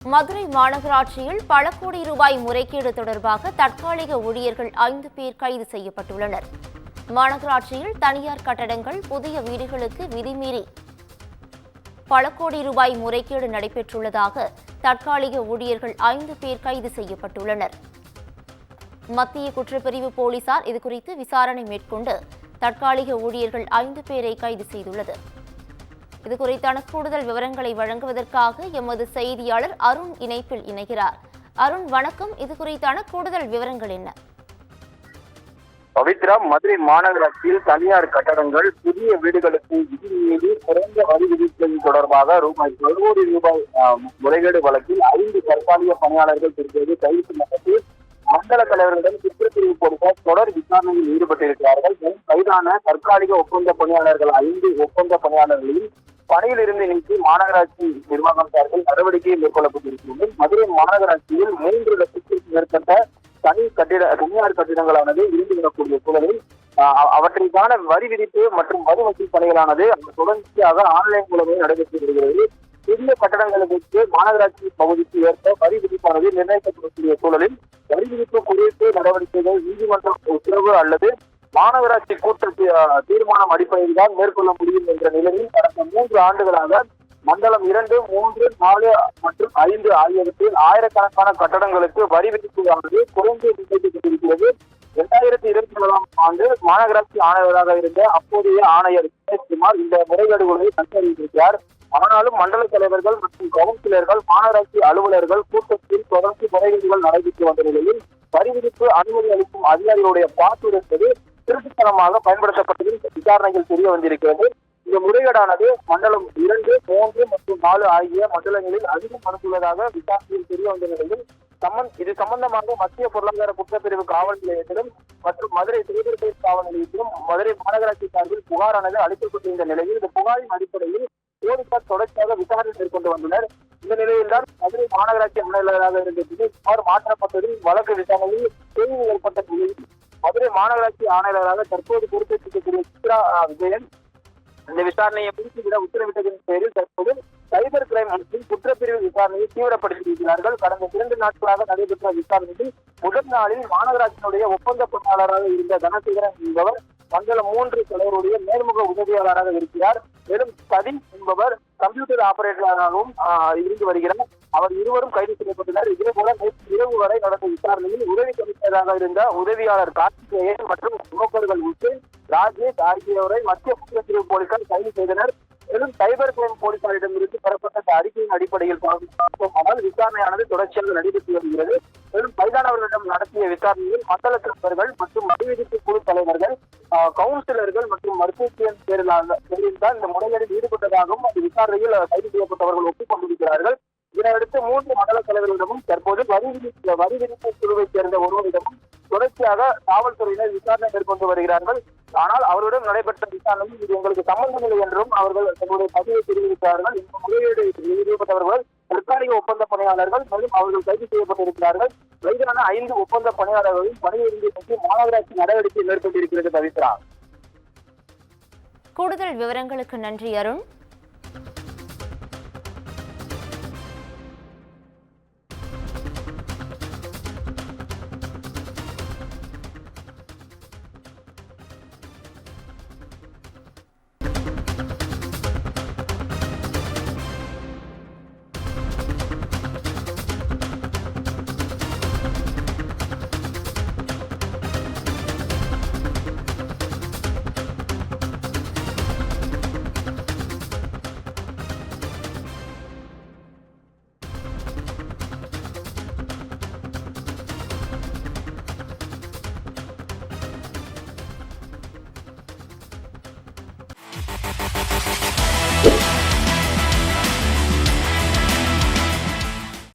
மதுரை மாநகராட்சியில் பல கோடி ரூபாய் முறைகேடு தொடர்பாக தற்காலிக ஊழியர்கள் 5 பேர் கைது செய்யப்பட்டுள்ளனர். மாநகராட்சியில் தனியார் கட்டடங்கள், புதிய வீடுகளுக்கு விதிமீறி பல கோடி ரூபாய் முறைகேடு நடைபெற்றுள்ளதாக தற்காலிக ஊழியர்கள் 5 பேர் கைது செய்யப்பட்டுள்ளனர். மத்திய குற்றப்பிரிவு போலீசார் இதுகுறித்து விசாரணை மேற்கொண்டு தற்காலிக ஊழியர்கள் 5 பேரை கைது செய்துள்ளது. இதுகுறித்தான கூடுதல் விவரங்களை வழங்குவதற்காக எமது செய்தியாளர் அருண் இணைப்பில் இணைகிறார். அருண், வணக்கம். இதுகுறித்தான கூடுதல் விவரங்கள் என்ன? பவித்ரா, மதுரை மாநகராட்சியில் தனியார் கட்டடங்கள், புதிய வீடுகளுக்கு விதி மீறி குறைந்த வரி விதிப்பது தொடர்பாக ரூபாய் 10 கோடி ரூபாய் முறைகேடு வழக்கில் 5 தற்காலிக பணியாளர்கள் தற்போது கைது செய்யப்பட்டு மண்டல தலைவர்களிடம் குற்றப்பிரிவு போலீசார் தொடர் விசாரணையில் ஈடுபட்டிருக்கிறார்கள். கைதான தற்காலிக ஒப்பந்த பணியாளர்கள் 5 ஒப்பந்த பணியாளர்களையும் பணியில் இருந்து நீக்கி மாநகராட்சி நிர்வாகம் சார்பில் நடவடிக்கை மேற்கொள்ளப்பட்டிருக்கிறது. மதுரை மாநகராட்சியில் 3 லட்சத்திற்கும் மேற்பட்ட தனியார் கட்டிடங்களானது இருந்து வரக்கூடிய சூழலில் அவற்றிற்கான வரி விதிப்பு மற்றும் வரி வசூல் பணிகளானது தொடர்ச்சியாக ஆன்லைன் மூலமே நடைபெற்று வருகிறது. புதிய கட்டடங்களுக்கு மாநகராட்சி பகுதிக்கு ஏற்ப வரி விதிப்பானது நிர்ணயிக்கப்படக்கூடிய சூழலில் வரி விதிப்பு குறைப்பு நடவடிக்கைகள் நீதிமன்ற உத்தரவு அல்லது மாநகராட்சி கூட்ட தீர்மானம் அடிப்படையில் தான் மேற்கொள்ள முடியும் என்ற நிலையில் கடந்த 3 ஆண்டுகளாக மண்டலம் 2, 3, 4 மற்றும் 5 ஆகியவற்றில் ஆயிரக்கணக்கான கட்டடங்களுக்கு வரி விதிப்பானது குறைந்து நிர்ணயிக்கப்பட்டிருக்கிறது. 2024ஆம் ஆண்டு மாநகராட்சி ஆணையராக இருந்த அப்போதைய ஆணையர் குமார் இந்த முறைகேடுகளை கண்டறிந்திருக்கிறார். ஆனாலும் மண்டல தலைவர்கள் மற்றும் கவுன்சிலர்கள், மாநகராட்சி அலுவலர்கள் கூட்டத்தில் தொடர்ந்து முறைகேடுகள் நடைபெற்று வந்த நிலையில் வரி விதிப்பு அனுமதி அளிக்கும் அதிகாரிகளுடைய பாஸ்வேர்டு என்பது திருட்டுத்தனமாக பயன்படுத்தப்பட்டதில் விசாரணைகள் தெரிய வந்திருக்கிறது. இந்த முறைகேடானது மண்டலம் 2, 3 மற்றும் 4 ஆகிய மண்டலங்களில் அதிகம் நடந்துள்ளதாக விசாரணையில் தெரிய வந்த நிலையில் இது சம்பந்தமாக மத்திய பொருளாதார குற்றப்பிரிவு காவல் நிலையத்திலும் மற்றும் மதுரை சிறுபுறை காவல் நிலையத்திலும் மதுரை மாநகராட்சி சார்பில் புகாரானது அளிக்கப்பட்டிருந்த நிலையில் இந்த புகாரின் அடிப்படையில் போலீசார் தொடர்ச்சியாக விசாரணை மேற்கொண்டு வந்தனர். இந்த நிலையில்தான் மதுரை மாநகராட்சி ஆணையராக இருந்த புகார் மாற்றப்பட்டதில் வழக்கு விசாரணையில் கேள்வி ஏற்பட்ட நிலையில் மதுரை மாநகராட்சி ஆணையராக தற்போது பொறுப்பேற்றிருக்கக்கூடிய சித்ரா விஜயன் இந்த விசாரணையை முடித்துவிட உத்தரவிட்டதன் பேரில் தற்போது சைபர் கிரைம் மற்றும் குற்றப்பிரிவு விசாரணையை தீவிரப்படுத்தியிருக்கிறார்கள். கடந்த 2 நாட்களாக நடைபெற்ற விசாரணையில் முதல் நாளில் மாநகராட்சியினுடைய ஒப்பந்த பணியாளராக இருந்த தனசேகரன் என்பவர் மண்டலம் 3 தலைவருடைய நேர்முக உதவியாளராக இருக்கிறார். மேலும் சதீஷ் என்பவர் கம்ப்யூட்டர் ஆபரேட்டராகவும் இருந்து வருகிறார். அவர் இருவரும் கைது செய்யப்பட்டனர். இதேபோல நேற்று இரவு வரை நடந்த விசாரணையில் உதவி கமிஷனராக இருந்த உதவியாளர் கார்த்திகேயன் மற்றும் புரோக்கர்கள் உசேன், ராஜேஷ் ஆகியோரை மத்திய குற்றப்பிரிவு போலீசார் கைது செய்தனர். மேலும் சைபர் கிரைம் போலீசாரிடமிருந்து பெறப்பட்ட அறிக்கையின் அடிப்படையில் பார்க்குமானால் விசாரணையானது தொடர்ச்சியாக நடைபெற்று வருகிறது. மேலும் கைதானவர்களிடம் நடத்திய விசாரணையில் மண்டல தலைவர்கள் மற்றும் வரிவிதிப்பு குழு தலைவர்கள், கவுன்சிலர்கள் மற்றும் மருத்துவத்தின் பேரில் தான் இந்த முறைகேடில் ஈடுபட்டதாகவும் அந்த விசாரணையில் கைது செய்யப்பட்டவர்கள் ஒப்புக்கொண்டிருக்கிறார்கள். இதனையடுத்து 3 மண்டல தலைவர்களிடமும் தற்போது வரி விதிப்பு குழுவைச் சேர்ந்த ஒருவரிடமும் தொடர்ச்சியாக காவல்துறையினர் விசாரணை மேற்கொண்டு வருகிறார்கள். ஆனால் அவரிடம் நடைபெற்ற விசாரணையில் இது எங்களுக்கு சம்பந்தமில்லை என்றும் அவர்கள் தங்களுடைய பதிவை தெரிவித்தார்கள். இந்த முறையீடு ஈடுபட்டவர்கள் தற்காலிக ஒப்பந்த பணியாளர்கள், மேலும் அவர்கள் கைது செய்யப்பட்டிருக்கிறார்கள். கைதான 5 ஒப்பந்த பணியாளர்களையும் பணியிலிருந்து பற்றி மாநகராட்சி நடவடிக்கை மேற்கொண்டிருக்கிறது. பவித்ரா, கூடுதல் விவரங்களுக்கு நன்றி அருண்.